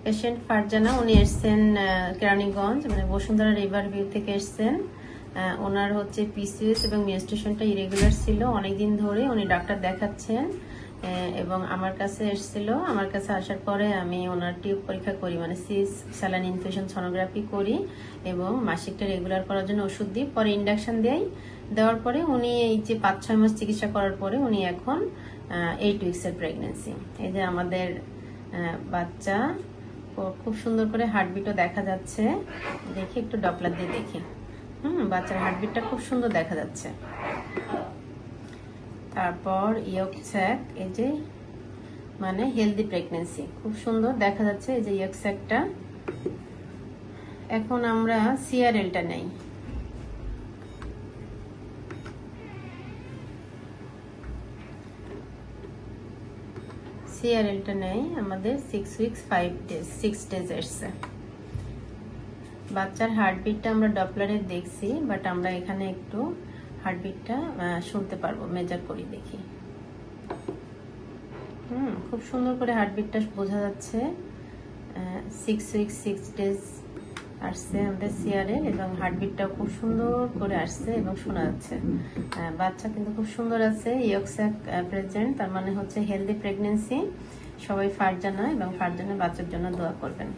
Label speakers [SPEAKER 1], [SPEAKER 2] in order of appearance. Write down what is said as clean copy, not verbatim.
[SPEAKER 1] Patient Farzana, উনি এসছেন কেরানীগঞ্জ, মানে বসুন্ধরা রিভার ভিউ থেকে এসছেন। ওনার হচ্ছে পিসিওএস এবং মেনস্ট্রুয়েশনটা ইরেগুলার ছিল অনেকদিন ধরে, উনি ডাক্তার দেখাচ্ছেন এবং আমার কাছে এসেছিল। আমার কাছে আসার পরে আমি ওনার টিউব পরীক্ষা করি, মানে সিস স্যালাইন ইনফিউশন সোনোগ্রাফি করি এবং মাসিকটা রেগুলার করার জন্য ওষুধ দিই, পরে ইন্ডাকশন দেওয়ার পরে উনি এই যে 5-6 মাস চিকিৎসা করার পরে উনি এখন 8 উইক্সের প্রেগনেন্সি। এই যে আমাদের বাচ্চা, খুব সুন্দর করে হার্টবিটও দেখা যাচ্ছে। দেখি একটু ডপলার দিয়ে দেখি। বাচ্চার হার্টবিটটা খুব সুন্দর দেখা যাচ্ছে। তারপর ইয়ক স্যাক, এই যে মানে হেলদি প্রেগনেন্সি, খুব সুন্দর দেখা যাচ্ছে। এই যে ইয়ক স্যাকটা। এখন আমরা সিআরএলটা নেই। সিআরএলটা নেই আমাদের 6 উইকস 5 ডেজ 6 ডেজ এসছে। বাচ্চার হার্টবিটটা আমরা ডপলারে দেখছি, বাট আমরা এখানে একটু হার্টবিটটা শুনতে পারবো, মেজার করি দেখি। খুব সুন্দর করে হার্টবিটটা বোঝা যাচ্ছে। 6 উইকস 6 ডেজ আসছে আমাদের সিআরএল, এবং হার্টবিটটাও খুব সুন্দর করে আসছে এবং শোনা যাচ্ছে। বাচ্চা কিন্তু খুব সুন্দর আছে, ইয়ক স্যাক প্রেজেন্ট, তার মানে হচ্ছে হেলদি প্রেগনেন্সি। সবাই ফারজানা এবং ফারজানা বাচ্চার জন্য দোয়া করবেন।